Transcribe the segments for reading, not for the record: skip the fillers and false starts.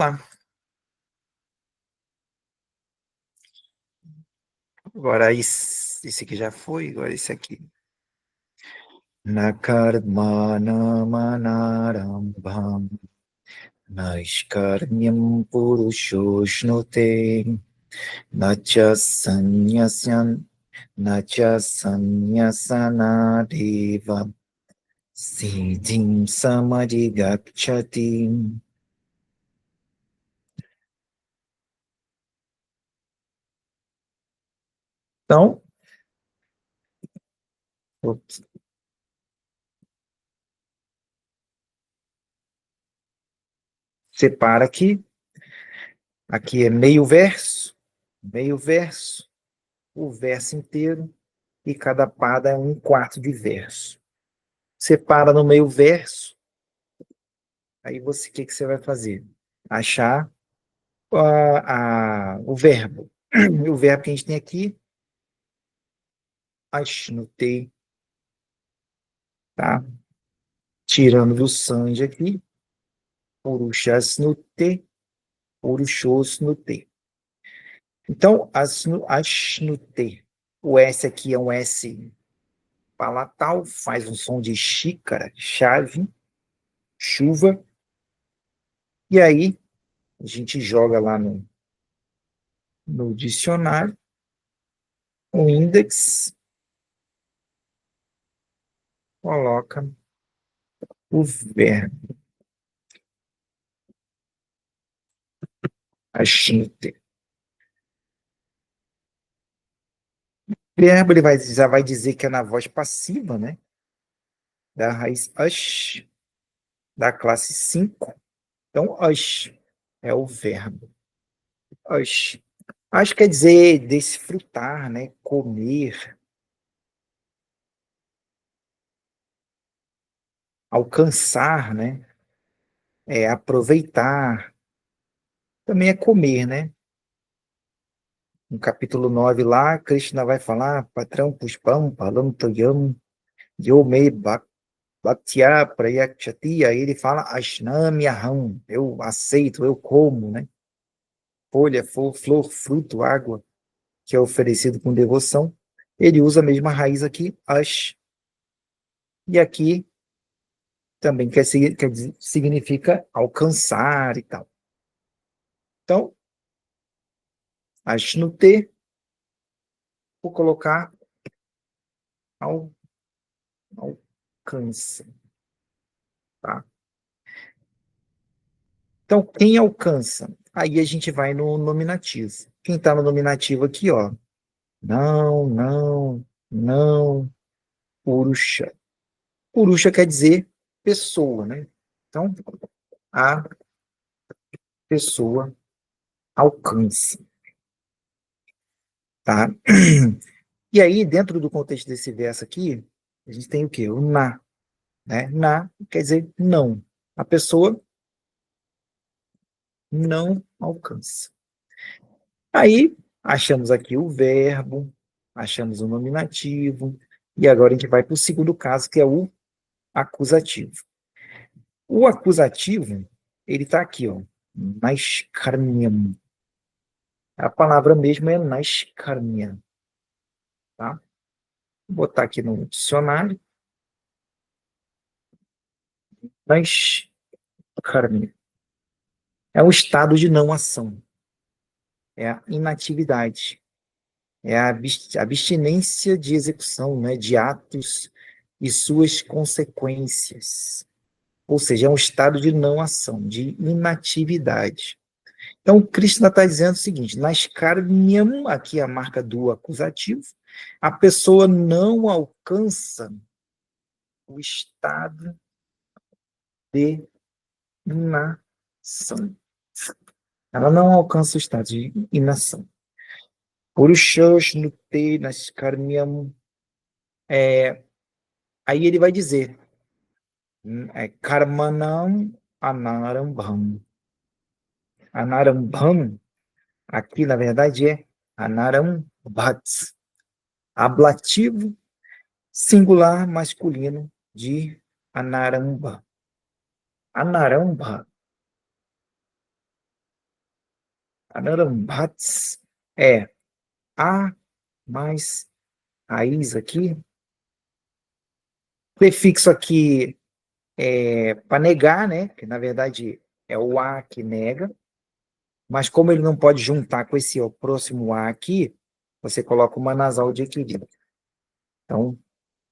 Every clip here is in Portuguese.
Tá. Agora esse aqui já foi, agora esse aqui. Nakarmana manarambham naishkarmyam purushoshnute nacha sanyasyan nacha sanyasanadeva siddhim samadhigacchati. Então, ops, separa aqui é meio verso, o verso inteiro, e cada pada é um quarto de verso. Separa no meio verso, aí o que você vai fazer? Achar o verbo. O verbo que a gente tem aqui, ashnutei, tá? Tirando o sanji aqui, purushasnute, purushosnute. Então, ashnute, o S aqui é um S palatal, faz um som de xícara, chave, chuva, e aí a gente joga lá no dicionário, o index, coloca o verbo, ashnute. Verbo já vai dizer que é na voz passiva, né? Da raiz ash, da classe 5. Então, ash é o verbo. Ash. Ash quer dizer desfrutar, né? Comer, alcançar, né? Aproveitar. Também é comer, né? No capítulo 9 lá, Krishna vai falar, patrão puspam, palam toyam, yome bhaktya prayakshati, aí ele fala, ashnami aham, eu aceito, eu como, né? Folha, flor, fruto, água, que é oferecido com devoção. Ele usa a mesma raiz aqui, ash, e aqui também significa alcançar e tal. Então, ashnute, vou colocar ao, alcança, tá? Então, quem alcança? Aí a gente vai no nominativo. Quem está no nominativo aqui, ó. Não, não, não, Purusha. Purusha quer dizer pessoa, né? Então, a pessoa alcança, tá? E aí, dentro do contexto desse verso aqui, a gente tem o quê? O na, né? Na quer dizer não. A pessoa não alcança. Aí, achamos aqui o verbo, achamos o nominativo, e agora a gente vai para o segundo caso, que é o acusativo. O acusativo, ele está aqui, ó, naiskarmyam. A palavra mesmo é naiskarmya, tá? Vou botar aqui no dicionário, naiskarmya. É um estado de não ação, é a inatividade, é a abstinência de execução, né, de atos e suas consequências. Ou seja, é um estado de não ação, de inatividade. Então, Krishna está dizendo o seguinte, nas karmyam, aqui é a marca do acusativo, a pessoa não alcança o estado de inação. Ela não alcança o estado de inação. Purushoshnutte nas karmyam, aí ele vai dizer, karmanam anarambham. Anarambham, aqui na verdade é anarambhat, ablativo singular masculino de anaramba. Anaramba Anarambats é a mais raiz aqui. Prefixo aqui é para negar, né? Que na verdade é o a que nega. Mas como ele não pode juntar com esse ó, próximo a aqui, você coloca uma nasal de equilíbrio. Então,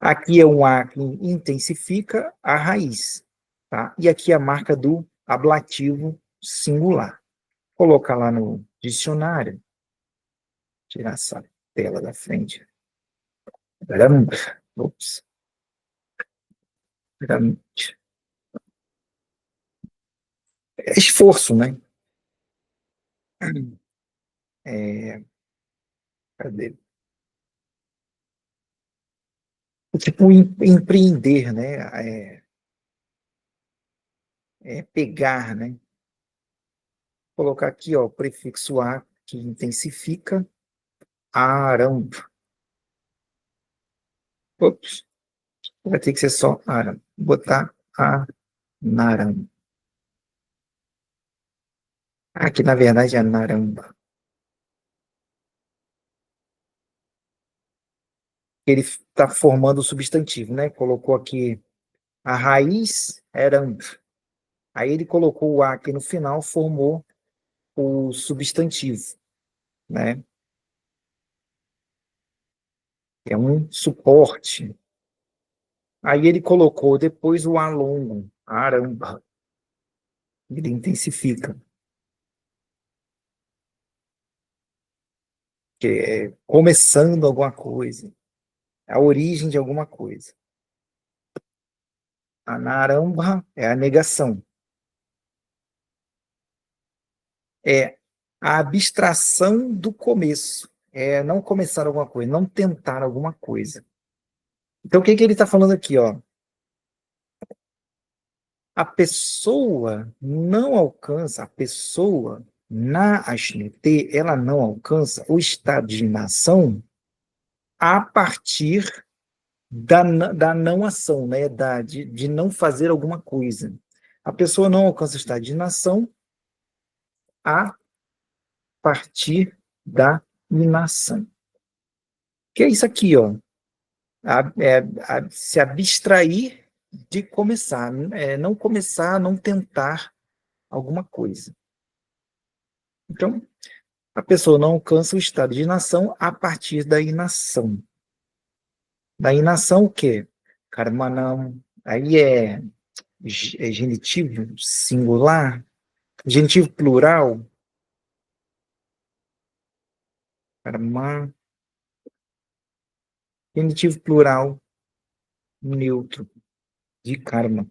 aqui é um a que intensifica a raiz, tá? E aqui é a marca do ablativo singular. Colocar lá no dicionário, tirar essa tela da frente. Ops. É esforço, né? É, cadê? Tipo, empreender, né? É pegar, né? Vou colocar aqui, ó, o prefixo a, que intensifica, aram. Ops, vai ter que ser só aram. Botar a naram. Aqui, na verdade, é naramba. Ele está formando o substantivo, né? Colocou aqui a raiz, eram. Aí ele colocou o a aqui no final, formou o substantivo, né? É um suporte. Aí ele colocou depois o a longo, aramba. Ele intensifica, que é começando alguma coisa, a origem de alguma coisa. A naramba é a negação, é a abstração do começo, é não começar alguma coisa, não tentar alguma coisa. Então, o que que ele está falando aqui, ó? A pessoa não alcança, a pessoa na Ashnete, ela não alcança o estado de nação a partir da não ação, né? De não fazer alguma coisa. A pessoa não alcança o estado de nação a partir da inação. Que é isso aqui, ó. Se abstrair de começar, não começar, não tentar alguma coisa. Então, a pessoa não alcança o estado de inação a partir da inação. Da inação, o quê? Karmanam. Aí é genitivo singular, genitivo plural, karma, genitivo plural neutro, de karma.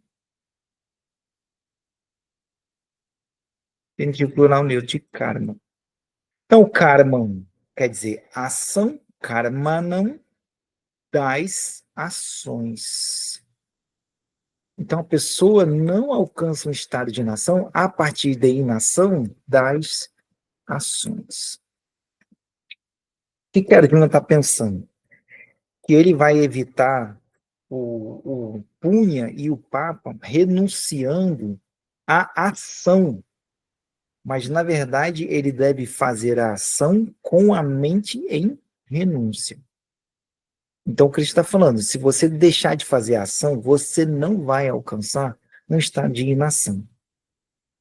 Genitivo plural neutro, de karma. Então, karma quer dizer ação, karmanam, das ações. Então, a pessoa não alcança um estado de inação a partir da inação das ações. O que a Arjuna está pensando? Que ele vai evitar o Punha e o Papa renunciando à ação, mas, na verdade, ele deve fazer a ação com a mente em renúncia. Então, o Cristo está falando, se você deixar de fazer a ação, você não vai alcançar um estado de inação.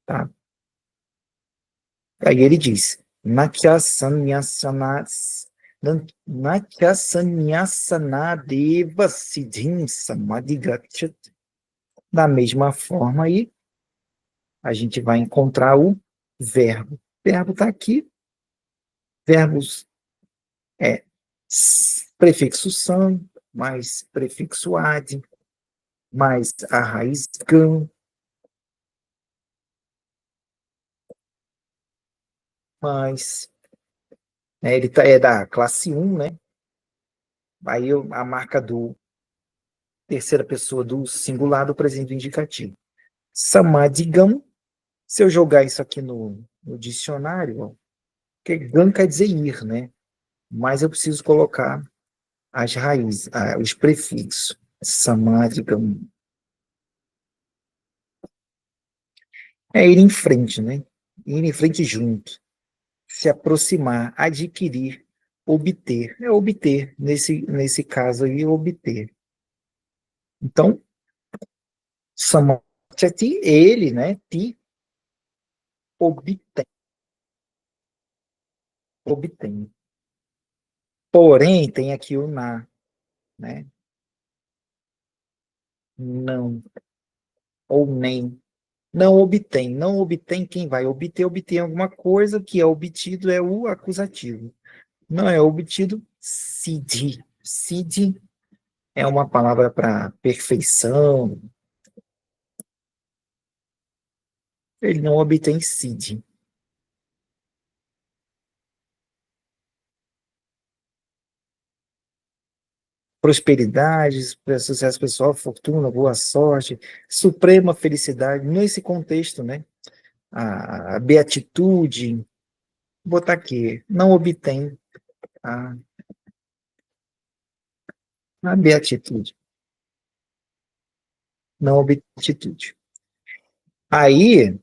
Tá? Aí ele diz, Natyasanyasanadeva siddhim samadhigachat. Da mesma forma aí, a gente vai encontrar o verbo. O verbo está aqui, verbos é prefixo san, mais prefixo ad, mais a raiz gan, mais ele é da classe 1, né? Aí a marca do terceira pessoa do singular do presente indicativo. Samadhigam, se eu jogar isso aqui no dicionário, ó, que gam quer dizer ir, né? Mas eu preciso colocar as raízes, os prefixos. Samadhigam. É ir em frente, né? Ir em frente junto. se aproximar, adquirir, obter. É obter, nesse caso aí, obter. Então, samotyati, ele, né? Ti, obtém, obtém. Porém, tem aqui o na, né? Não, ou nem. Não obtém. Não obtém quem vai obter, obtém alguma coisa que é obtido, é o acusativo. Não é obtido, siddhi. Siddhi é uma palavra para perfeição. Ele não obtém siddhi. Prosperidade, sucesso pessoal, fortuna, boa sorte, suprema felicidade, nesse contexto, né? A beatitude, vou botar aqui, não obtém a, a beatitude, não obtitude. Aí,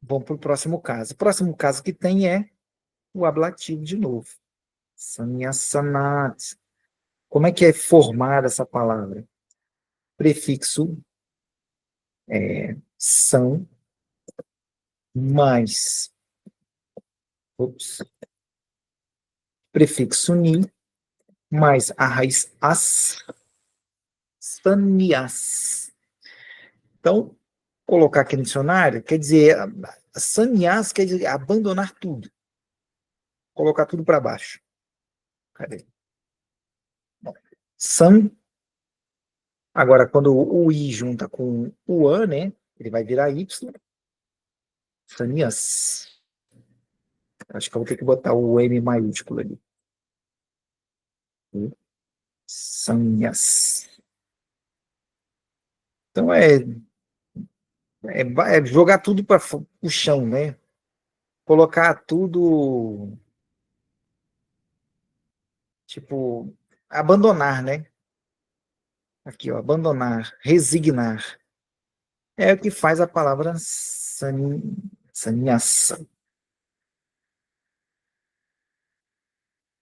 vamos para o próximo caso. O próximo caso que tem é o ablativo de novo. Sanyasanat. Como é que é formada essa palavra? Prefixo san mais, ops, prefixo ni mais a raiz as, sannyas. Então, colocar aqui no dicionário, quer dizer, sannyas quer dizer abandonar tudo, colocar tudo para baixo. Cadê? Bom, san, agora quando o i junta com o an, né, ele vai virar y, sannyas. Acho que eu vou ter que botar o M maiúsculo ali. Sannyas. Então é jogar tudo para o chão, né? Colocar tudo, tipo, abandonar, né? Aqui, ó, abandonar, resignar. É o que faz a palavra sannyasa.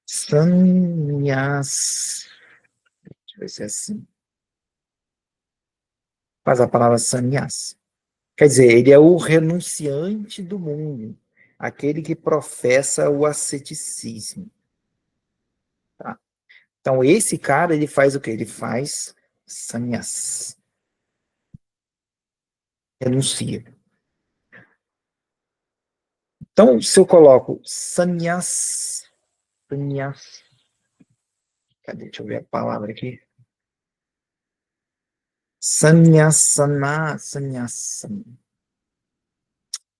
Sannyas. Deixa eu ver se é assim. Faz a palavra sannyas. Quer dizer, ele é o renunciante do mundo, aquele que professa o asceticismo. Tá? Então, esse cara, ele faz o quê? Ele faz sannyas. Renuncia. Então, se eu coloco sannyas, cadê? Deixa eu ver a palavra aqui. Sannyasana.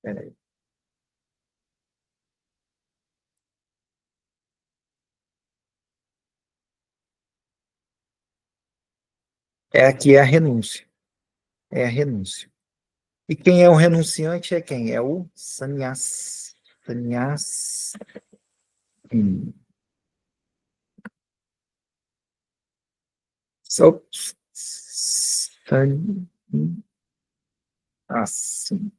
Peraí. É aqui é a renúncia. É a renúncia. E quem é o renunciante é quem? É o sannyas. Sannyas. So, assim.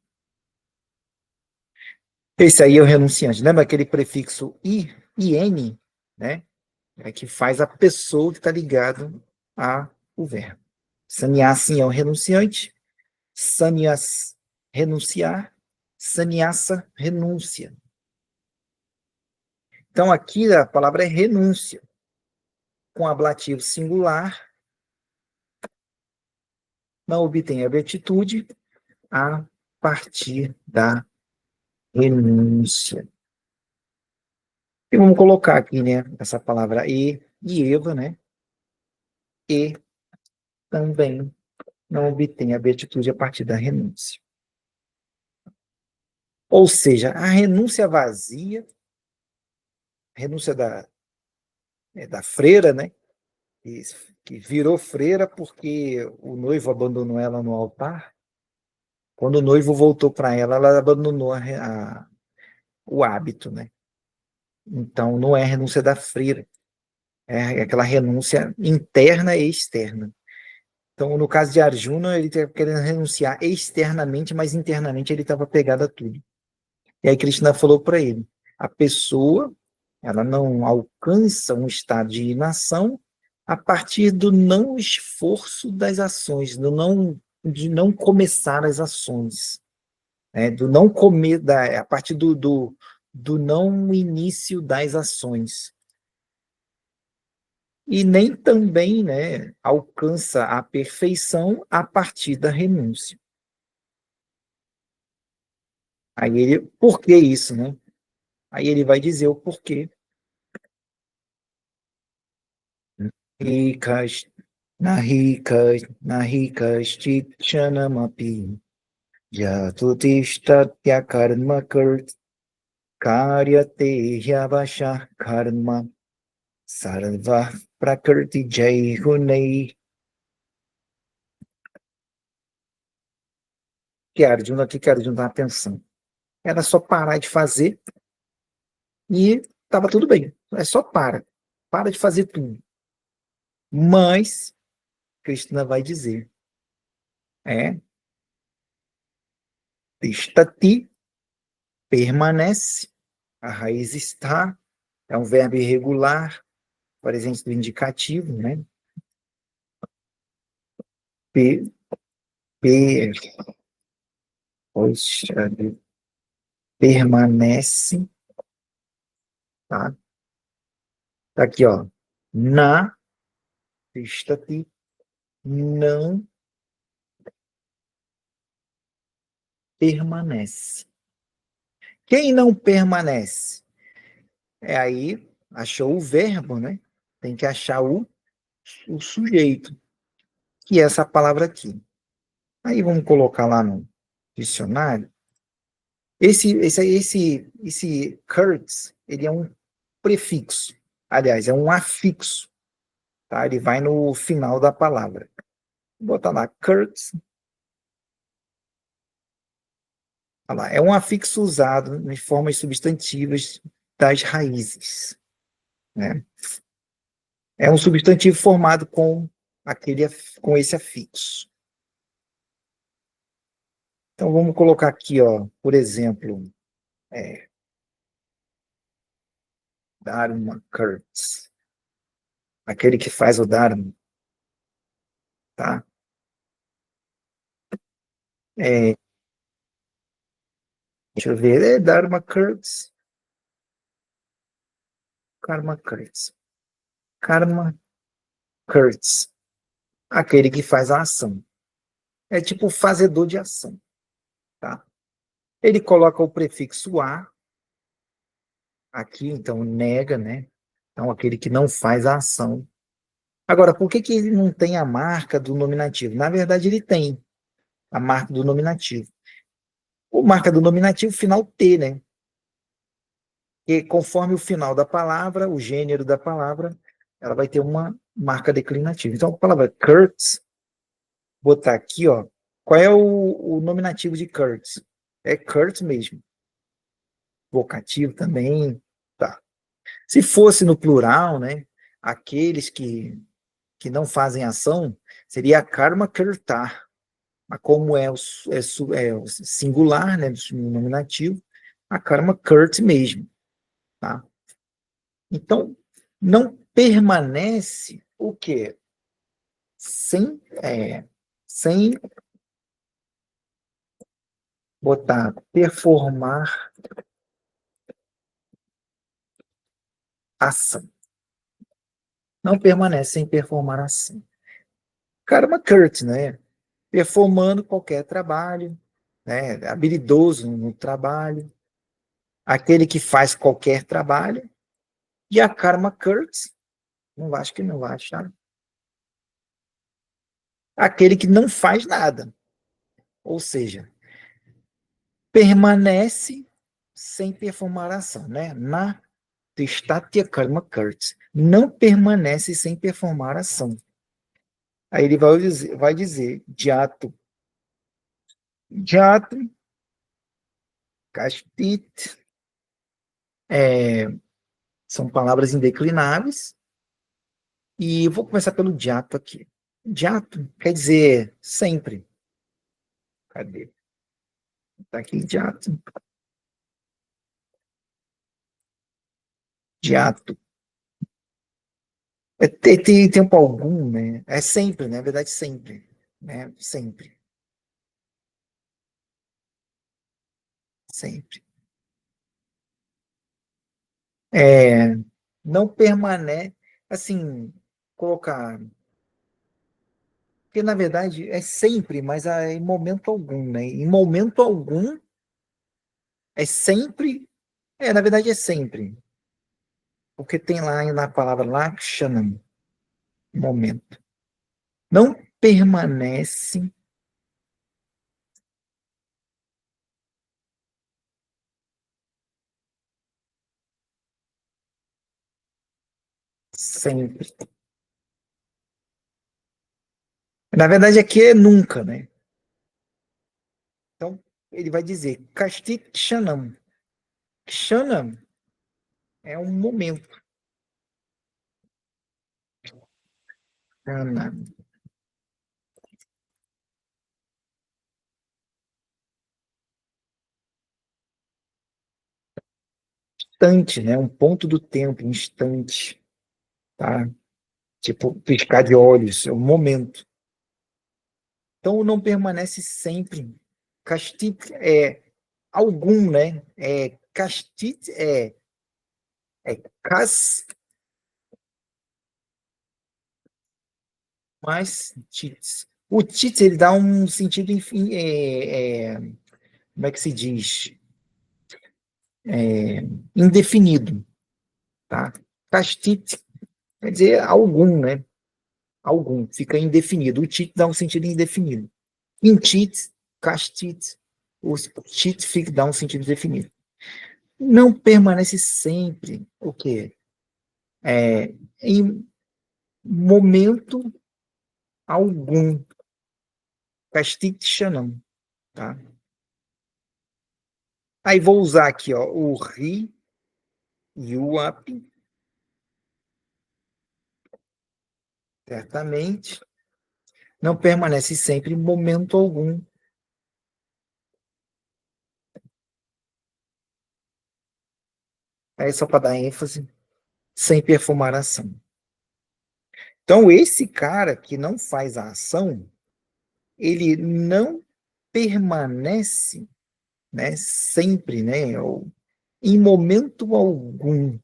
Esse aí é o renunciante. Lembra aquele prefixo i, in, né? É que faz a pessoa que está ligado ao verbo. Sannyasi é o renunciante. Sannyas, renunciar. Sannyasa, renúncia. Então, aqui a palavra é renúncia, com ablativo singular, não obtém a beatitude a partir da renúncia. E vamos colocar aqui, né, essa palavra e Eva, né? E também não obtém a beatitude a partir da renúncia. Ou seja, a renúncia vazia, a renúncia da freira, né? Que virou freira porque o noivo abandonou ela no altar. Quando o noivo voltou para ela, ela abandonou o hábito, né? Então, não é a renúncia da freira, é aquela renúncia interna e externa. Então, no caso de Arjuna, ele estava querendo renunciar externamente, mas internamente ele estava pegado a tudo. E aí Krishna falou para ele, a pessoa, ela não alcança um estado de inação a partir do não esforço das ações, de não começar as ações, né? Do não comer, a partir do não início das ações. E nem também, né, alcança a perfeição a partir da renúncia. Aí ele, por que isso, né? Aí ele vai dizer o porquê. Hikas, nahikas chitchanamapi yatutistatya karma karyate hyavasha karma sarva prakriti jai hunei. Que Arjuna, que Arjuna estava pensando? Era só parar de fazer e estava tudo bem. É só para de fazer tudo. Mas Krishna vai dizer, é, estati, permanece, a raiz está, é um verbo irregular, presente do indicativo, né? P, P, poxa, permanece, tá? Tá aqui, ó, na, estati, não permanece. Quem não permanece? É aí, achou o verbo, né? Tem que achar o sujeito, que é essa palavra aqui. Aí vamos colocar lá no dicionário. Esse Kurtz, ele é um prefixo. Aliás, é um afixo. Tá? Ele vai no final da palavra. Vou botar lá, Kurtz. Olha lá, é um afixo usado em formas substantivas das raízes. Né? É um substantivo formado com esse afixo. Então, vamos colocar aqui, ó, por exemplo, Dharma Kurtz. Aquele que faz o Dharma. Tá? É, deixa eu ver. É Dharma Kurtz. Karma Kurtz. Karma Kurtz. Aquele que faz a ação. É tipo o fazedor de ação. Tá? Ele coloca o prefixo a aqui, então nega, né? Então, aquele que não faz a ação. Agora, por que que ele não tem a marca do nominativo? Na verdade, ele tem a marca do nominativo. O marca do nominativo, final T, né? E conforme o final da palavra, o gênero da palavra, ela vai ter uma marca declinativa. Então, a palavra Kurtz, botar aqui, ó. Qual é o nominativo de Kurtz? É Kurtz mesmo. Vocativo também, tá. Se fosse no plural, né? Aqueles que não fazem ação, seria karma kirtar. Mas como é o singular, né? No nominativo, a karma kurt mesmo, tá? Então, não permanece o quê? Sem botar performar ação. Não permanece sem performar ação. Karma Kurt, né? Performando qualquer trabalho, né? Habilidoso no trabalho, aquele que faz qualquer trabalho, e a Karma Kurt, não acho que não vai achar, aquele que não faz nada, ou seja, permanece sem performar ação, né? Na Tistatya Karma Kurt, não permanece sem performar ação. Aí ele vai dizer Jatu, Kashtit, são palavras indeclináveis, e eu vou começar pelo Jatu aqui. Jatu quer dizer sempre. Cadê? Tá aqui, Jatu. de ato. Tem tempo algum, né? É sempre, né? Na verdade, sempre. Né? Sempre. Sempre. É, não permanece, assim, colocar. Porque, na verdade, é sempre, mas em momento algum, né? Em momento algum, é sempre. Na verdade, é sempre. Porque tem lá na palavra lakshanam, momento. Não permanece sempre. Na verdade, aqui é nunca, né? Então, ele vai dizer kastit kshanam. Kshanam é um momento. Kshanam. Instante, né? Um ponto do tempo, um instante, tá? Tipo, piscar de olhos, é um momento. Então, não permanece sempre. Kastit é algum, né? Kastit é kas mais tits. O tits, ele dá um sentido, enfim, como é que se diz? Indefinido, tá? Kastit quer dizer algum, né? Algum, fica indefinido. O tit dá um sentido indefinido. Em tit, castit, o tit fica, dá um sentido definido. Não permanece sempre o quê? Em momento algum. Castit xanam, tá? Aí vou usar aqui, ó, o ri e o up, certamente. Não permanece sempre em momento algum. É só para dar ênfase, sem perfumar a ação. Então, esse cara que não faz a ação, ele não permanece, né, sempre, né, ou em momento algum,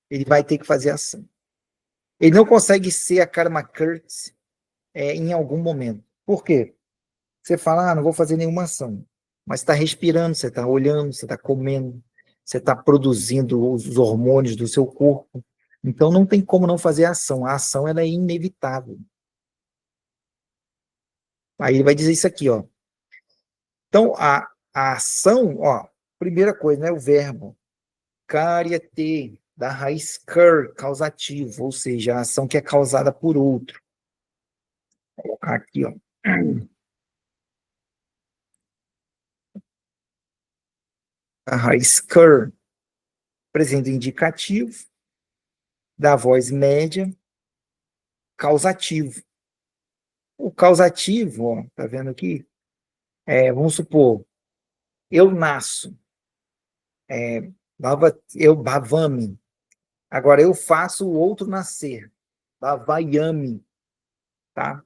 ele vai ter que fazer ação. Ele não consegue ser a karma Kurtz em algum momento. Por quê? Você fala, não vou fazer nenhuma ação. Mas está respirando, você está olhando, você está comendo, você está produzindo os hormônios do seu corpo. Então não tem como não fazer ação. A ação ela é inevitável. Aí ele vai dizer isso aqui, ó. Então a ação, ó, primeira coisa, né, o verbo. Karyate, da raiz kar, causativo, ou seja, a ação que é causada por outro. Vou colocar aqui, ó. A raiz kar, presente indicativo, da voz média, causativo. O causativo, ó, tá vendo aqui? Vamos supor, eu nasço, eu bhavami. Agora eu faço o outro nascer, bhavayami, tá?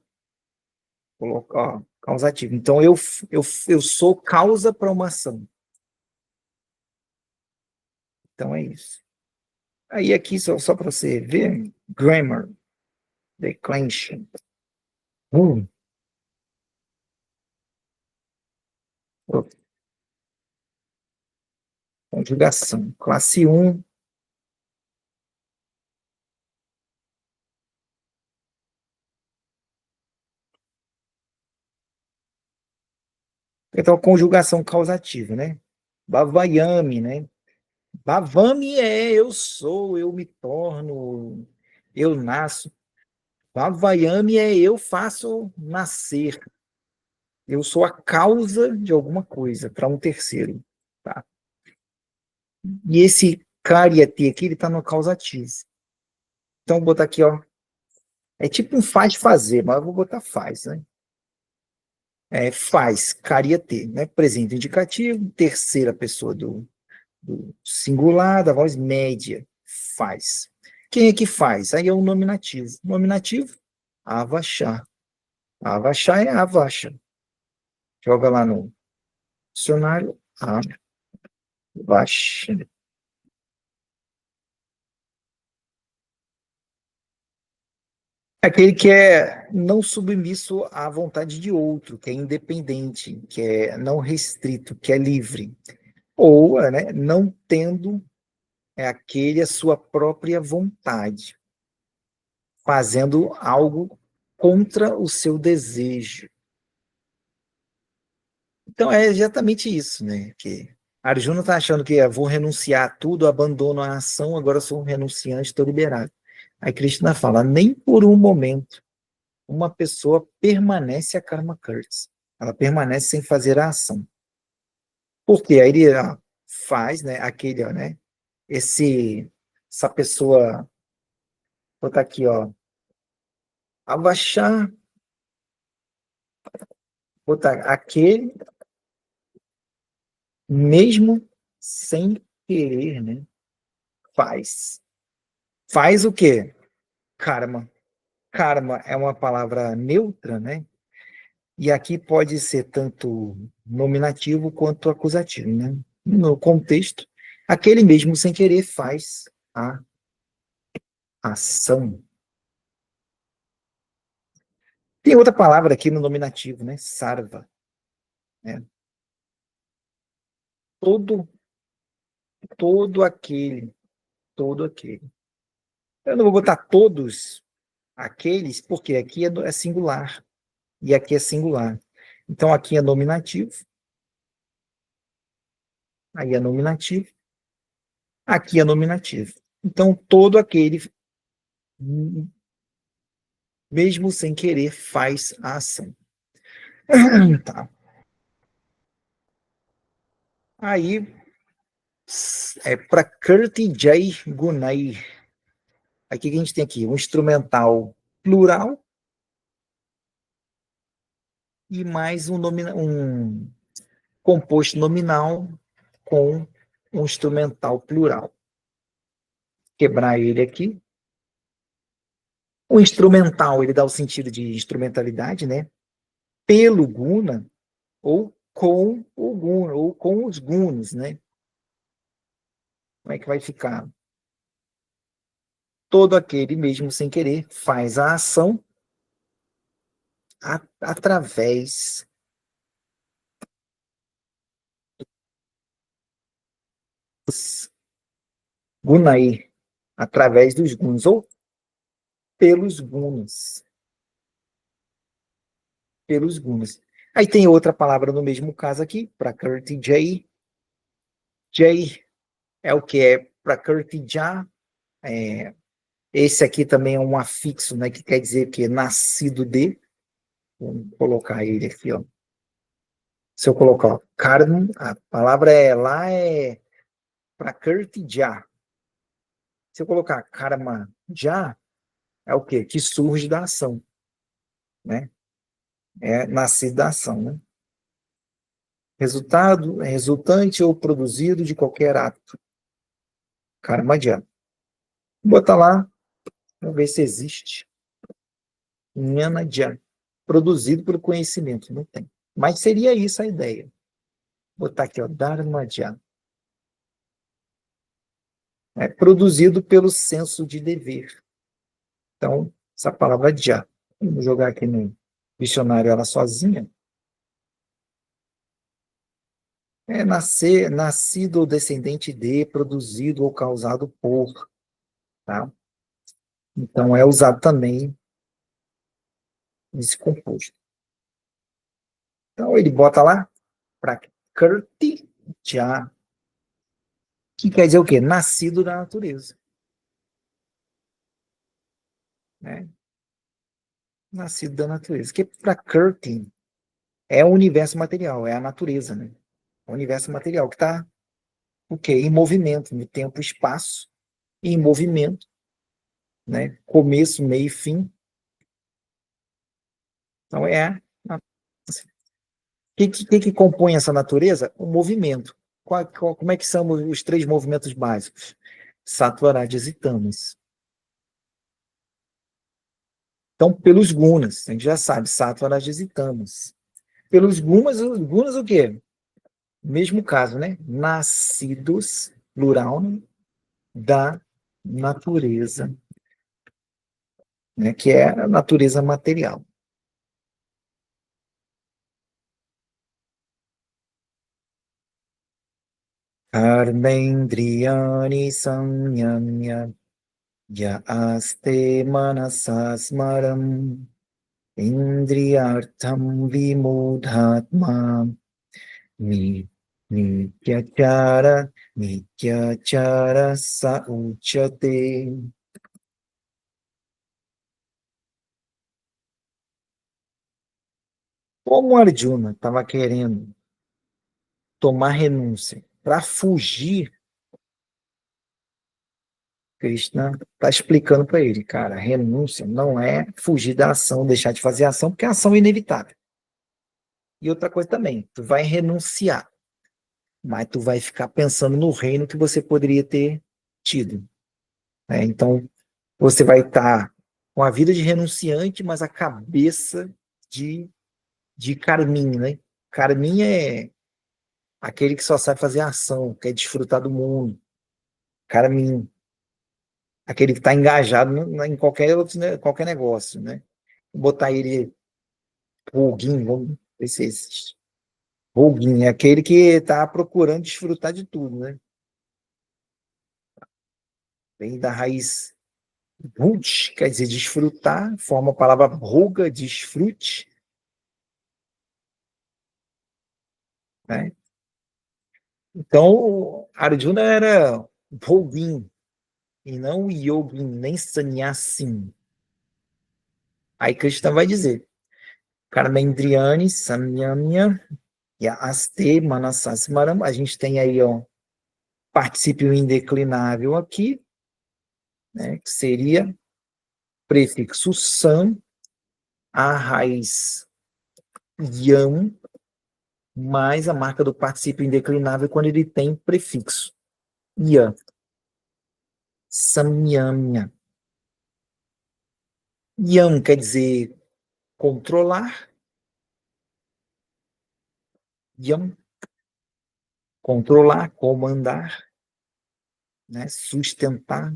Ó, causativo. Então eu sou causa para uma ação. Então é isso. Aí aqui, só para você ver, grammar, declension. Hum, conjugação. Classe um. Então, conjugação causativa, né? Bhavayami, né? Bhavami é eu sou, eu me torno, eu nasço. Bhavayami é eu faço nascer. Eu sou a causa de alguma coisa para um terceiro. Tá? E esse Karyati aqui, ele está no causativo. Então, vou botar aqui, ó. É tipo um faz fazer, mas eu vou botar faz, né? Faz, Karyati, né? Presente indicativo, terceira pessoa do do singular, da voz média, faz. Quem é que faz? Aí é o nominativo. Nominativo, avachar. Avachar é avacha. Joga lá no dicionário, avacha. Aquele que é não submisso à vontade de outro, que é independente, que é não restrito, que é livre. Ou, né, não tendo aquele a sua própria vontade, fazendo algo contra o seu desejo. Então é exatamente isso, né? Que Arjuna está achando que vou renunciar a tudo, abandono a ação, agora sou um renunciante, estou liberado. Aí Krishna fala, nem por um momento uma pessoa permanece a karma kurtis. Ela permanece sem fazer a ação. Por quê? Aí ele faz, né, aquele, né, essa pessoa, vou botar aqui, abaixar, botar aquele, mesmo sem querer, né, faz. Faz o quê? Karma. Karma é uma palavra neutra, né? E aqui pode ser tanto nominativo quanto acusativo, né? No contexto, aquele mesmo sem querer faz a ação. Tem outra palavra aqui no nominativo, né? Sarva, né? Todo, todo aquele, todo aquele. Eu não vou botar todos aqueles, porque aqui é singular e aqui é singular. Então aqui é nominativo, aí é nominativo, aqui é nominativo. Então todo aquele, mesmo sem querer, faz a ação. Tá. Aí é para Kirti Jai Gunai. Aqui que a gente tem aqui um instrumental plural e mais um composto nominal com um instrumental plural. Quebrar ele aqui. O instrumental, ele dá o sentido de instrumentalidade, né? Pelo guna ou com o guna, ou com os gunos, né? Como é que vai ficar? Todo aquele, mesmo sem querer, faz a ação através dos gunai, através dos gunos, ou pelos gunos. Pelos gunos. Aí tem outra palavra no mesmo caso aqui, prakriti jai. Jai é o que é prakriti ja. Esse aqui também é um afixo, né, que quer dizer que é nascido de. Vamos colocar ele aqui, ó. Se eu colocar ó, karma, a palavra lá é prakriti ja. Se eu colocar karma ja, é o quê? Que surge da ação, né? É nascido da ação, né? Resultado, resultante ou produzido de qualquer ato. Karma ja. Vou botar lá, vamos ver se existe. Jnana ja. Produzido pelo conhecimento, não tem. Mas seria isso a ideia. Vou botar aqui, ó, Dharma ja. É produzido pelo senso de dever. Então, essa palavra ja. Vamos jogar aqui no dicionário ela sozinha. É nascer, nascido ou descendente de, produzido ou causado por, tá? Então é usado também esse composto. Então ele bota lá prakriti ja, que quer dizer o quê? Nascido da natureza, né? Nascido da natureza. Que prakriti é o universo material, é a natureza, né? O universo material que está o quê? Em movimento, no tempo e espaço, em movimento, né? Começo, meio e fim. Então é o que compõe essa natureza? O movimento. Como é que são os três movimentos básicos? Sattva, Rajas e Tamas. Então, pelos gunas, a gente já sabe, Sattva, Rajas e Tamas. Pelos gunas o quê? Mesmo caso, né? Nascidos, plural, né? Da natureza, né? Que é a natureza material. Karmendriyani samyamya ya aste manasa smaram indriyartham vimudhatma ni nityachara nityachara sa uchate. Como Arjuna estava querendo tomar renúncia para fugir, Krishna está explicando para ele, cara, renúncia não é fugir da ação, deixar de fazer a ação, porque a ação é inevitável. E outra coisa também, tu vai renunciar, mas tu vai ficar pensando no reino que você poderia ter tido, né? Então, você vai estar com a vida de renunciante, mas a cabeça de Karmin, né? Karmin é aquele que só sabe fazer ação, quer desfrutar do mundo. Karmin, aquele que está engajado em qualquer outro, né, qualquer negócio, né? Vou botar ele Roguin, vamos ver se existe. Roguin é aquele que está procurando desfrutar de tudo, né? Vem da raiz Rut, quer dizer desfrutar, forma a palavra ruga, desfrute, né? Então, Arjuna era Roguin, e não Yogin, nem Sannyasin. Aí Krishna vai dizer, Karmendriyani Samyamya Aste Manasasmaram. A gente tem aí, ó, particípio indeclinável aqui, né, que seria prefixo sam, a raiz yam, mais a marca do particípio indeclinável quando ele tem prefixo yam. Samyamya. Yam quer dizer controlar. Yam, controlar, comandar, né, sustentar.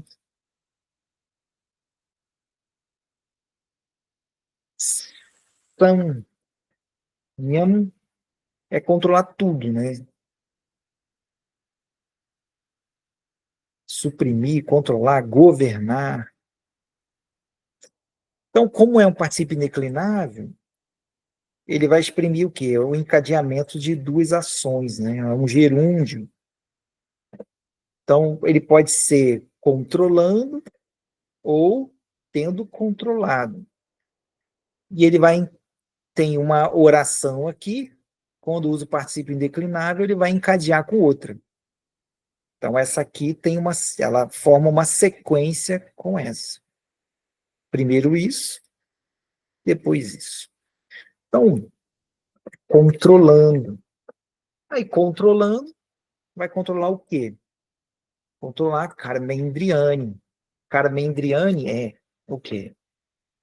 Sam, yam é controlar tudo, né? Suprimir, controlar, governar. Então, como é um particípio indeclinável, ele vai exprimir o quê? O encadeamento de duas ações, né? É um gerúndio. Então, ele pode ser controlando ou tendo controlado. E ele vai tem uma oração aqui, quando usa o particípio indeclinável, ele vai encadear com outra. Então, essa aqui ela forma uma sequência com essa. Primeiro isso, depois isso. Então, controlando. Aí, controlando, vai controlar o quê? Controlar Karmendriani. Karmendriani é o quê?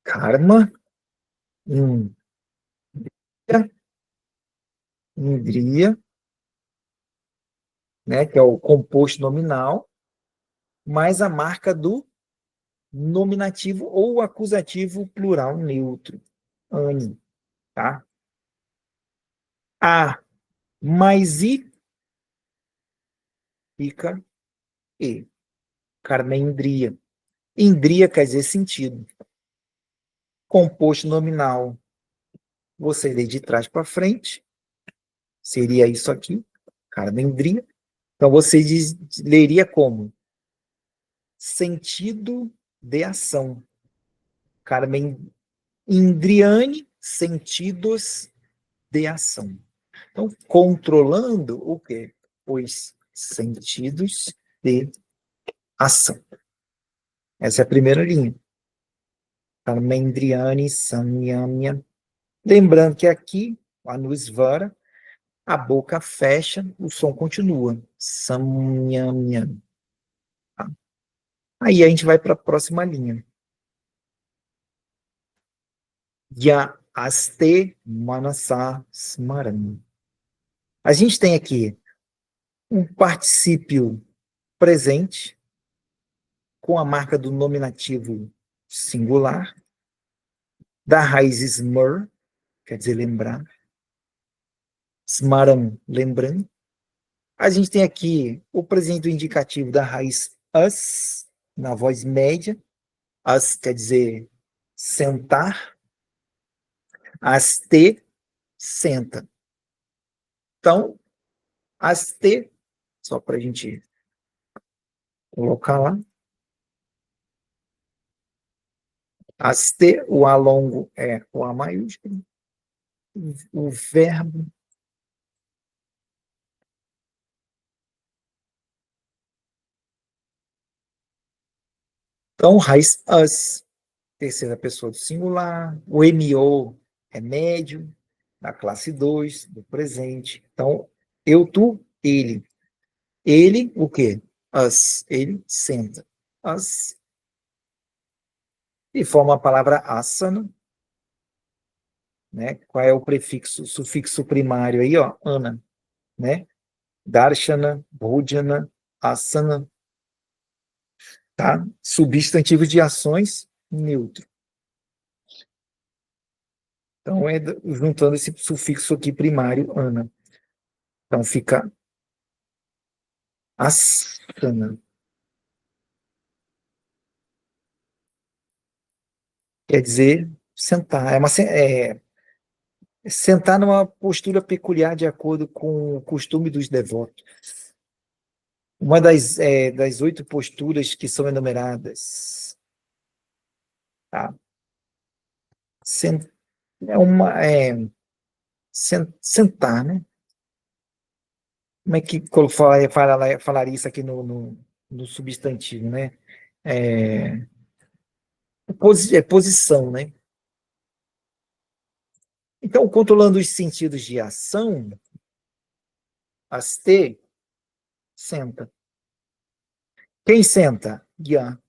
Karma, indriya, indriya, né, que é o composto nominal, mais a marca do nominativo ou acusativo plural neutro, ani, tá? A mais I fica E. Karmendriya. Indriya quer dizer sentido. Composto nominal, você lê de trás para frente, seria isso aqui, Karmendriya. Então você leria como sentido de ação. Carmen Indriane, sentidos de ação. Então, controlando o quê? Os sentidos de ação. Essa é a primeira linha. Karmendriani Samyamya. Lembrando que aqui, a Anusvara, a boca fecha, o som continua. Samyamyam. Tá? Aí a gente vai para a próxima linha. Ya aste manasa smaran. A gente tem aqui um particípio presente com a marca do nominativo singular, da raiz smr, quer dizer lembrar, smaran, lembrando. A gente tem aqui o presente do indicativo da raiz as, na voz média. As quer dizer sentar, aste, senta. Então, aste, só para a gente colocar lá, aste, o A longo é o A maiúsculo, o verbo. Então, raiz as, terceira pessoa do singular, o MO é médio, da classe 2 do presente. Então, eu, tu, ele. Ele, o quê? As, ele senta. As, e forma a palavra asana, né? Qual é o prefixo, sufixo primário aí, ó? Ana, né? Darshana, bhojana, asana, tá? Substantivo de ações, neutro. Então, é juntando esse sufixo aqui primário, ana. Então, fica asana. Quer dizer, sentar. Sentar numa postura peculiar de acordo com o costume dos devotos. Uma das 8 posturas que são enumeradas. Tá? É uma, sentar, né? Como é que falaria isso aqui no substantivo, né? É, posição, né? Então, controlando os sentidos de ação, aste, senta. Quem senta? Ya.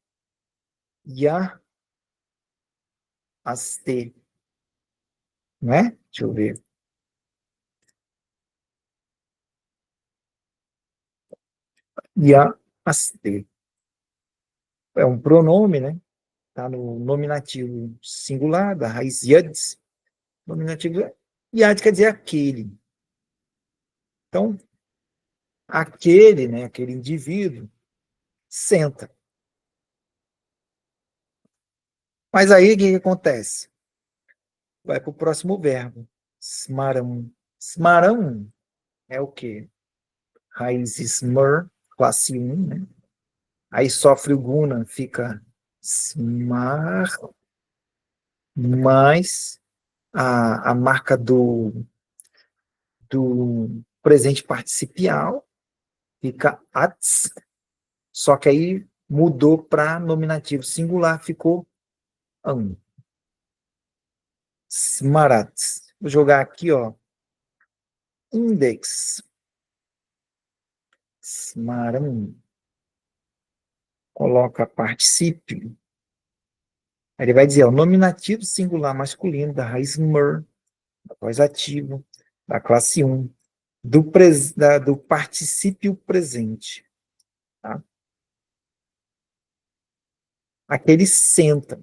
Ya, aste. Não é? Deixa eu ver. Ya, aste. É um pronome, né? Está no nominativo singular, da raiz yad. Nominativo yad quer dizer aquele. Então, aquele, né? Aquele indivíduo senta. Mas aí o que acontece? Vai para o próximo verbo. Smaram. Smaram é o quê? Raiz smr, classe 1, né? Aí sofre o guna, fica smar, mais a marca do presente participial, fica ats, só que aí mudou para nominativo singular, ficou an. Smarats. Vou jogar aqui, ó, index. Smaram. Coloca particípio. Aí ele vai dizer, o nominativo singular masculino da raiz mer, da voz ativa, da classe 1, do particípio presente. Tá? Aquele senta.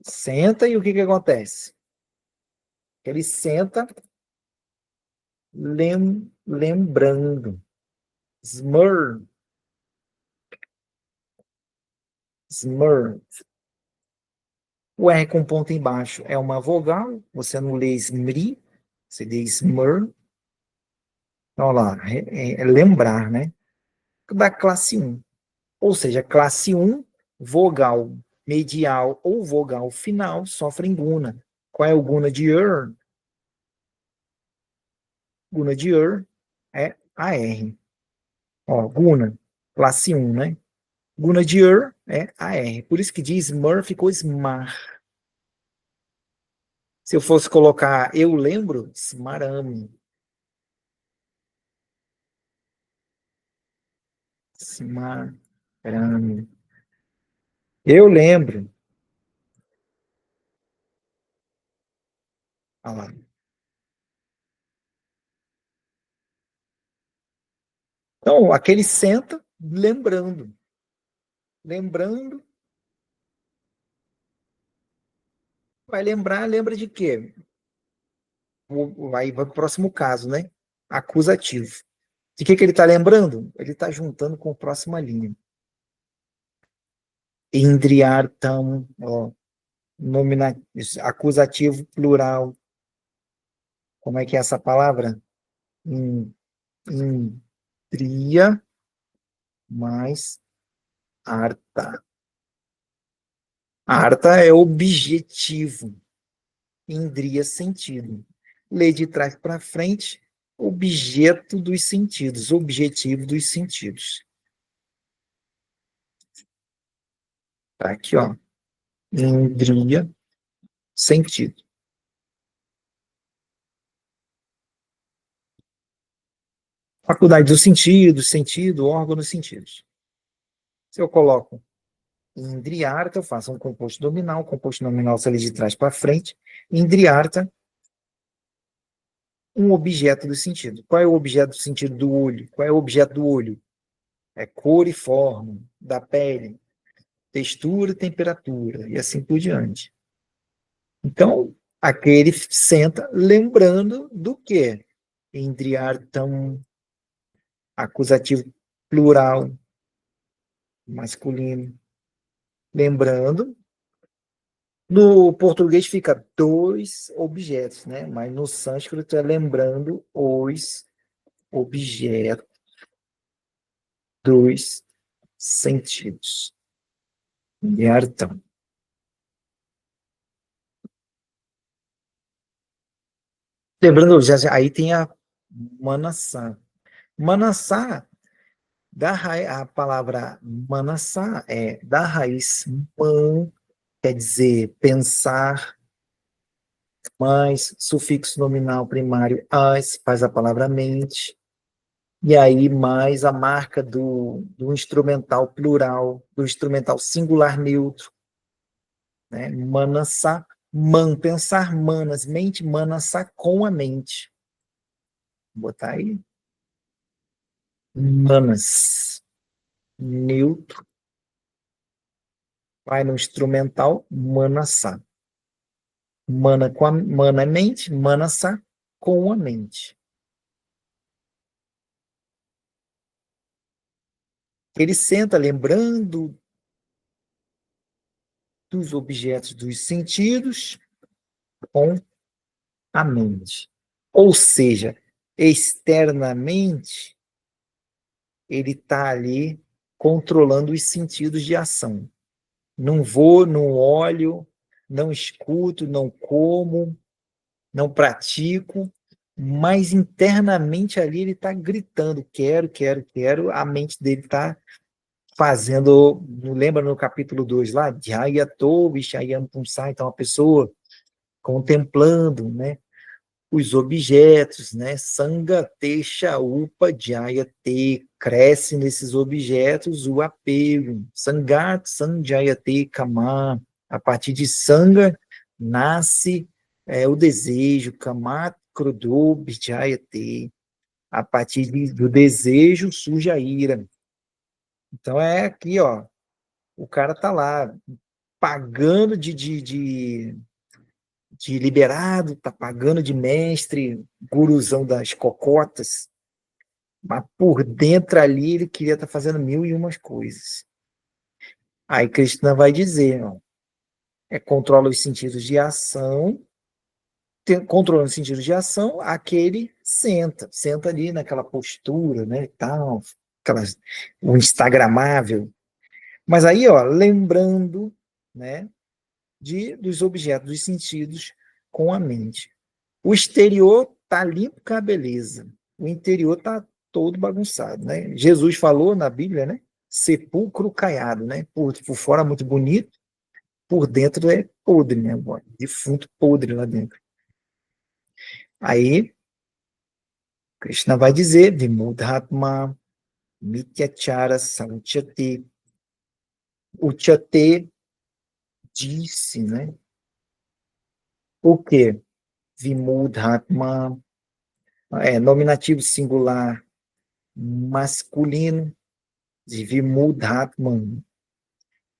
Senta e o que, que acontece? Ele senta lembrando. Smur. Smur. O R com ponto embaixo é uma vogal, você não lê smri, você lê smur. Então, olha lá, lembrar, né? Da classe 1. Ou seja, classe 1, vogal medial ou vogal final sofrem guna. Qual é o guna de er? Guna de er é AR. Ó, guna, classe 1, né? Guna de er é AR. Por isso que diz smur ficou smar. Se eu fosse colocar eu lembro, smarame. Smarana. Eu lembro. Olha lá. Então, aquele senta lembrando. Lembrando, vai lembrar, lembra de quê? Vai para o próximo caso, né? Acusativo. De que ele está lembrando? Ele está juntando com a próxima linha. Indriartam, ó, acusativo plural. Como é que é essa palavra? Indria mais arta. Arta é objetivo. Indria sentido. Lê de trás para frente, objeto dos sentidos, objetivo dos sentidos. Tá aqui, ó. Indria, sentido. Faculdade dos sentidos, sentido, órgão dos sentidos. Se eu coloco indriarta, eu faço um composto nominal se ele de trás para frente. Indriarta, um objeto do sentido. Qual é o objeto do sentido do olho? Qual é o objeto do olho? É cor e forma da pele, textura e temperatura, e assim por diante. Então, aquele senta lembrando do quê? Indriartam, acusativo plural, masculino. Lembrando, no português fica dois objetos, né? Mas no sânscrito é lembrando os objetos dos sentidos. Indriartam. Lembrando, aí tem a Manassá. Manassá, a palavra Manassá é da raiz man, quer dizer pensar, mais sufixo nominal primário as, faz a palavra mente, e aí mais a marca do instrumental plural, do instrumental singular neutro, né? Manassá, pensar, manas, mente, Manassá com a mente. Vou botar aí. Manas, neutro, vai no instrumental, Manassá. Mana é mente, Manassá com a mente. Ele senta lembrando dos objetos dos sentidos com a mente. Ou seja, externamente, ele está ali controlando os sentidos de ação. Não vou, não olho, não escuto, não como, não pratico, mas internamente ali ele está gritando, quero, quero, quero, a mente dele está fazendo, lembra no capítulo 2 lá, Dhyato Vishayam Pumsa, então a pessoa contemplando, né, os objetos, né, Sanga Techa Upa Jayate, cresce nesses objetos o apego, Sangat Sanjayate Kama, a partir de Sanga nasce o desejo, Kamat Krudo Jayate, a partir do desejo surge a ira. Então é aqui, ó, o cara tá lá pagando de liberado, tá pagando de mestre, guruzão das cocotas, mas por dentro ali ele queria estar fazendo mil e umas coisas. Aí Krishna vai dizer, ó, controla os sentidos de ação, controlando os sentidos de ação, aquele senta ali naquela postura, né, tal, aquelas, o instagramável. Mas aí, ó, lembrando, né, dos objetos dos sentidos com a mente. O exterior tá limpo com a beleza. O interior tá todo bagunçado, né? Jesus falou na Bíblia, né? Sepulcro caiado, né? Por fora muito bonito, por dentro é podre, né? Defunto podre lá dentro. Aí, Krishna vai dizer, Vimudhatma, Mityachara sauchate. Uchate disse, né? O quê? Vimudhatma, nominativo singular masculino de Vimudhatman.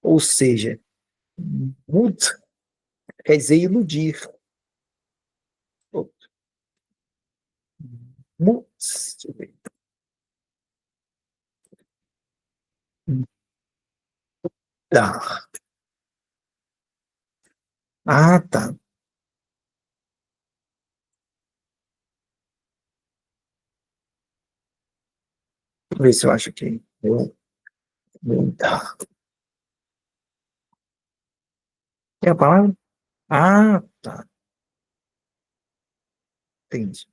Ou seja, mud quer dizer iludir. Mud, deixa eu ver. Tá. Ah, tá. Deixa eu ver se eu acho aqui. Mudar. É a palavra? Ah, tá. Entendi.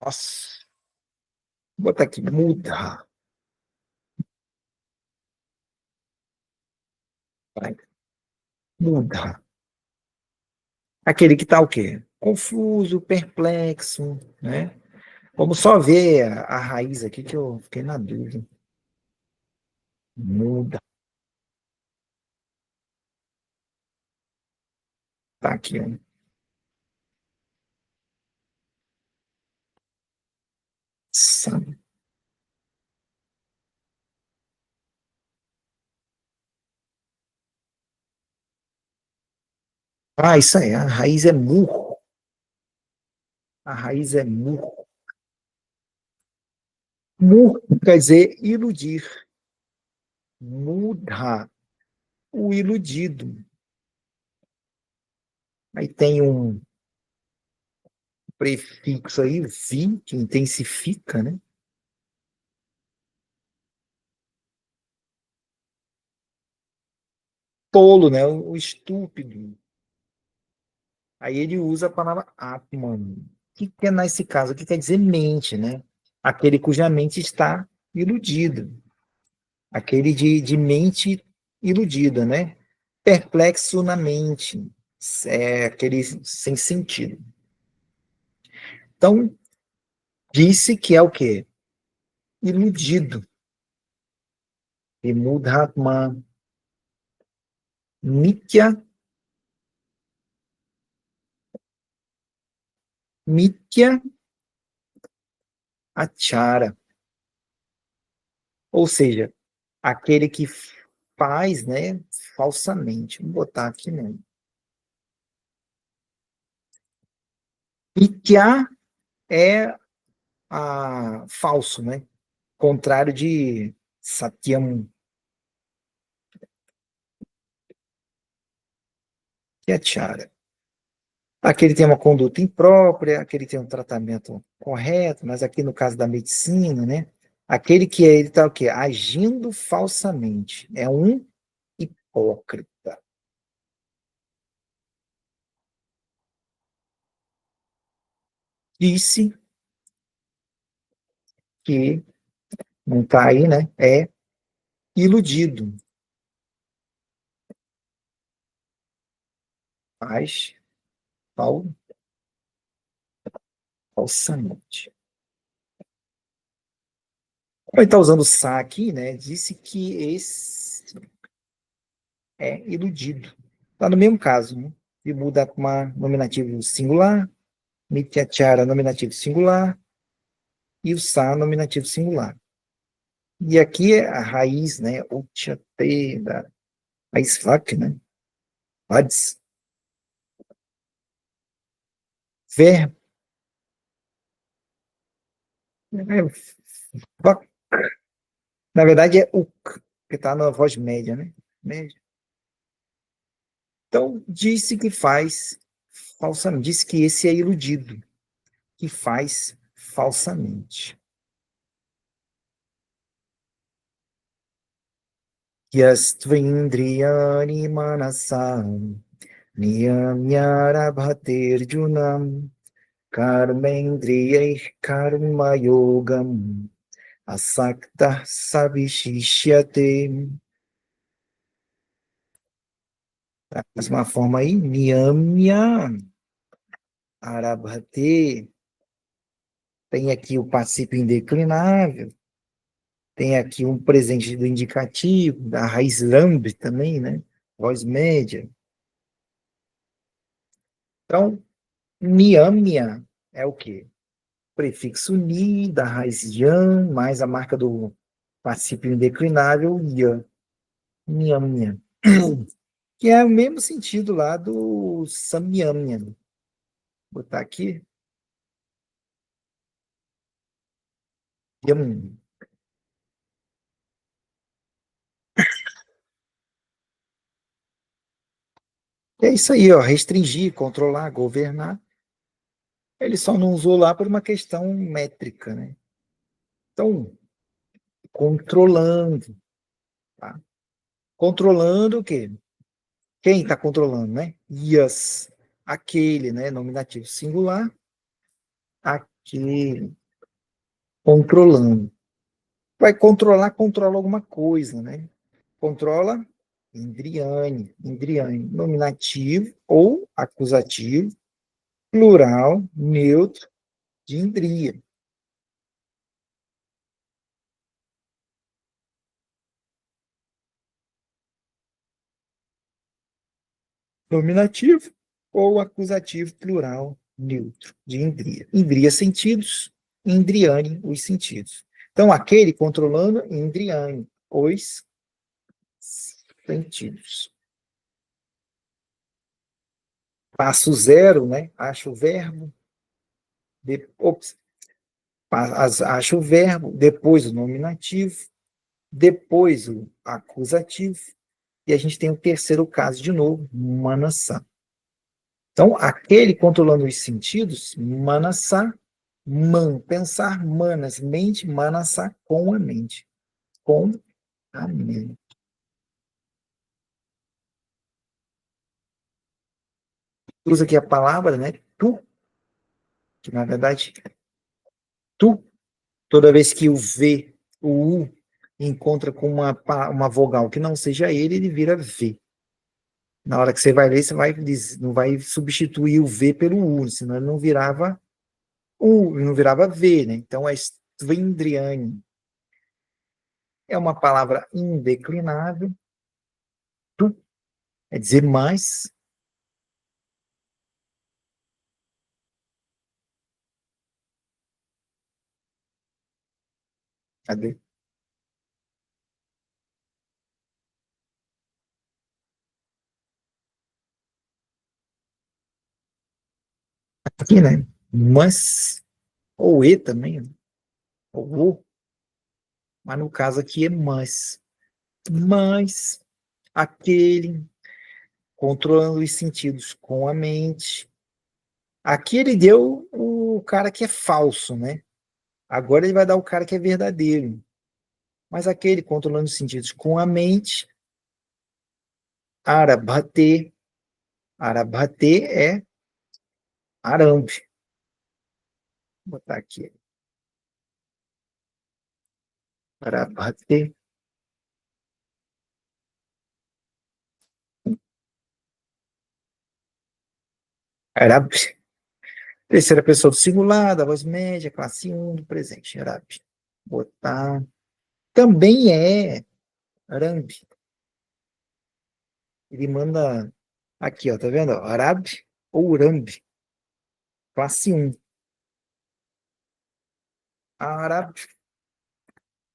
Nossa. Vou botar aqui, mudar. Vai. Mudar. Aquele que está o quê? Confuso, perplexo, né? Vamos só ver a raiz aqui que eu fiquei na dúvida. Muda. Tá aqui, ó. Sabe? Ah, isso aí, a raiz é murro. A raiz é murro. Murro quer dizer iludir. Mudha, o iludido. Aí tem um prefixo aí, vi, que intensifica, né? Tolo, né? O estúpido. Aí ele usa a palavra Atman. O que é nesse caso? O que quer dizer mente, né? Aquele cuja mente está iludida. Aquele de mente iludida, né? Perplexo na mente. É aquele sem sentido. Então, disse que é o quê? Iludido. Vimudhatma, Mitya, Mitya Achara. Ou seja, aquele que faz, né, falsamente. Vou botar aqui mesmo. Mitya é falso, né? Contrário de Satyam, que é Chara. Aquele tem uma conduta imprópria, aquele tem um tratamento correto, mas aqui no caso da medicina, né? Aquele que ele está o quê? Agindo falsamente. É um hipócrita. Disse que não está aí, né? É iludido, mas falsamente. Como ele está usando sa aqui, né? Disse que esse é iludido. Está no mesmo caso, né? E muda com uma nominativo singular, mityachara nominativo singular e o sa nominativo singular. E aqui é a raiz, né? Uchate, da raiz vak, né? Vads, verbo, né? Vak. Na verdade é uk, que está na voz média, né? Média. Então, disse que faz falsamente, disse que esse é iludido, que faz falsamente. Yastvindriyani manasam niyamyarabhatirjunam karmendriyai karma yogam asakta savishishyate. Próxima forma aí, Niyamya, Arabhate. Tem aqui o particípio indeclinável. Tem aqui um presente do indicativo, da raiz lamb também, né? Voz média. Então, Niyamya é o quê? Prefixo ni, da raiz yan, mais a marca do particípio indeclinável, yan. Niyamya. Que é o mesmo sentido lá do samyamya. Vou botar aqui. Yam. É isso aí, ó, restringir, controlar, governar. Ele só não usou lá por uma questão métrica, né? Então, controlando, tá? Controlando o quê? Quem está controlando, né? Yes, aquele, né? Nominativo singular, aquele, controlando. Vai controlar, controla alguma coisa, né? Controla Indriane, Indriane, nominativo ou acusativo, plural, neutro, de Indria. Nominativo ou acusativo, plural, neutro, de Indria. Indria, sentidos, Indriane, os sentidos. Então, aquele controlando Indriane, os sentidos. Passo zero, né? Acho o verbo, ops, acho o verbo, depois o nominativo, depois o acusativo, e a gente tem o terceiro caso de novo, manasa. Então, aquele controlando os sentidos, manasa, pensar, manas, mente, manasa, com a mente. Com a mente. Usa aqui a palavra, né? Tu, que na verdade, tu, toda vez que o V, o U, encontra com uma vogal que não seja ele vira V. Na hora que você vai ler, você não vai substituir o V pelo U, senão ele não virava U, não virava V, né? Então é Svendriane. É uma palavra indeclinável, tu, é dizer mais. Cadê? Aqui, né? Mas, ou E também, né? Ou O, mas no caso aqui é mas, aquele, controlando os sentidos com a mente. Aqui ele deu o cara que é falso, né? Agora ele vai dar o cara que é verdadeiro. Mas aquele controlando os sentidos com a mente, arabhate, arabhate é arambe. Vou botar aqui, arabhate, arab. Terceira pessoa do singular, da voz média, classe um do presente, arab. Botar. Também é arambe. Ele manda aqui, ó, tá vendo? Arab ou urambi, classe um. Arab,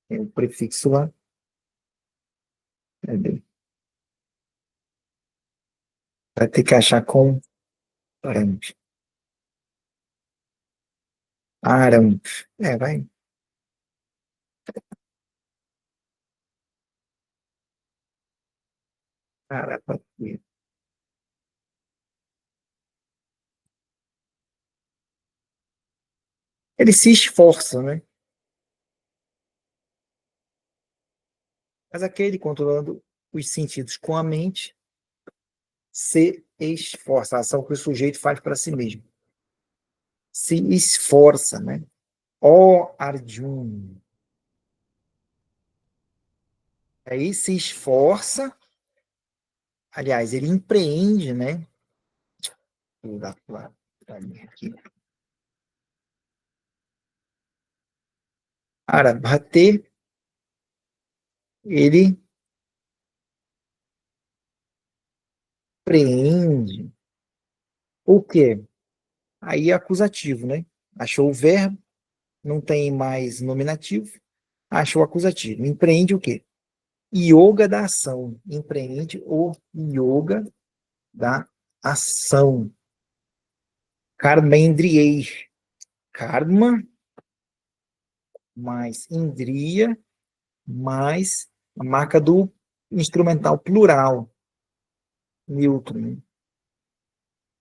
é o prefixo lá. Cadê? Vai ter que achar com arambe. Arambe. É, vai. Arab. Ele se esforça, né? Mas aquele controlando os sentidos com a mente se esforça. A ação que o sujeito faz para si mesmo. Se esforça, né? Ó Arjun. Aí se esforça aliás, ele empreende, né? Vou dar pra mim aqui. Arabhate, ele empreende o quê? Aí é acusativo, né? Achou o verbo, não tem mais nominativo, achou o acusativo. Empreende o quê? Yoga da ação. Empreende o yoga da ação. Karmendriye. Karma mais indriya mais a marca do instrumental plural, Newton.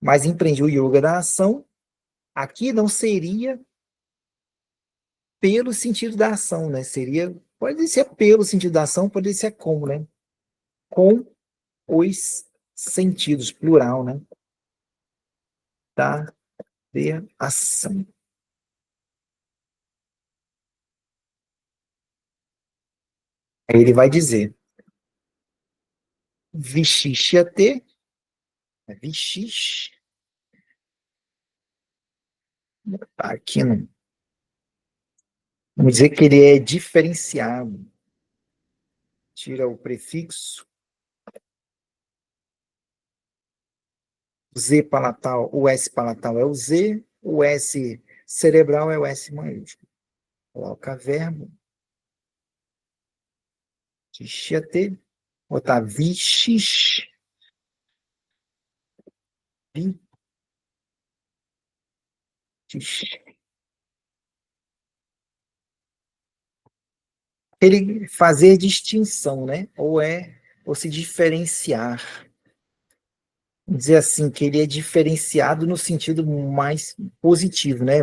Mas empreende o yoga da ação. Aqui não seria pelo sentido da ação, né? Seria, pode ser pelo sentido da ação, pode ser como, né? Com os sentidos, plural, né? Da ação. Aí ele vai dizer, Vishishyate, Vishish, tá aqui não. Vamos dizer que ele é diferenciado. Tira o prefixo. O Z palatal, o S palatal é o Z, o S cerebral é o S maiúsculo. Coloca verbo. Vishyate, botar Vishish, Vishish. Ele fazer distinção, né? Ou se diferenciar. Dizer assim, que ele é diferenciado no sentido mais positivo, né?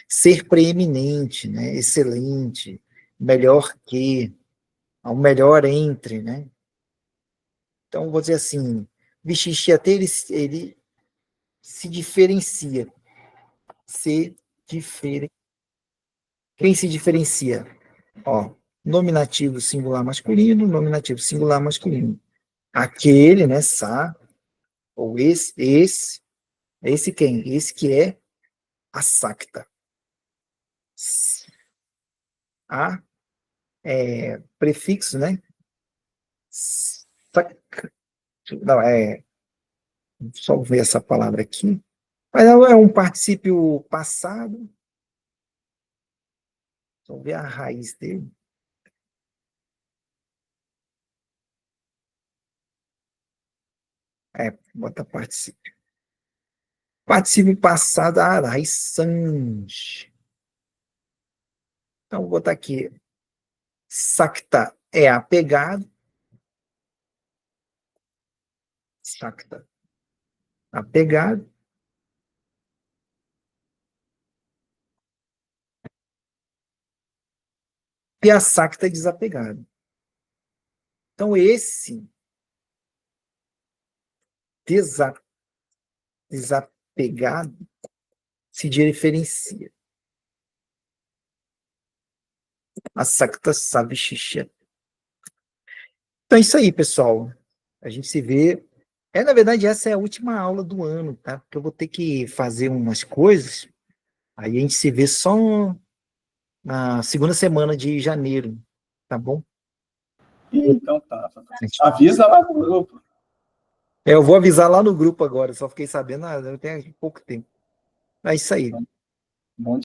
Ser preeminente, né? Excelente, melhor que, ao melhor entre, né? Então, vou dizer assim, Vishishyate, ele se diferencia. Se diferencia. Quem se diferencia? Ó, nominativo singular masculino, nominativo singular masculino. Aquele, né, ou esse quem? Esse que é a Sakta. A prefixo, né? Não, só ver essa palavra aqui. Mas é um particípio passado. Só ver a raiz dele. Bota particípio. Particípio passado, a raiz sanj. Então, vou botar aqui. Sakta é apegado. Sakta, apegado. E a Sakta é desapegado. Então, esse desapegado se diferencia. A Sakta Savishishya. Então é isso aí, pessoal. A gente se vê. Na verdade, essa é a última aula do ano, tá? Porque eu vou ter que fazer umas coisas. Aí a gente se vê só na segunda semana de janeiro, tá bom? Então tá. Avisa lá no grupo. Eu vou avisar lá no grupo agora, só fiquei sabendo, eu tenho pouco tempo. É isso aí. Bom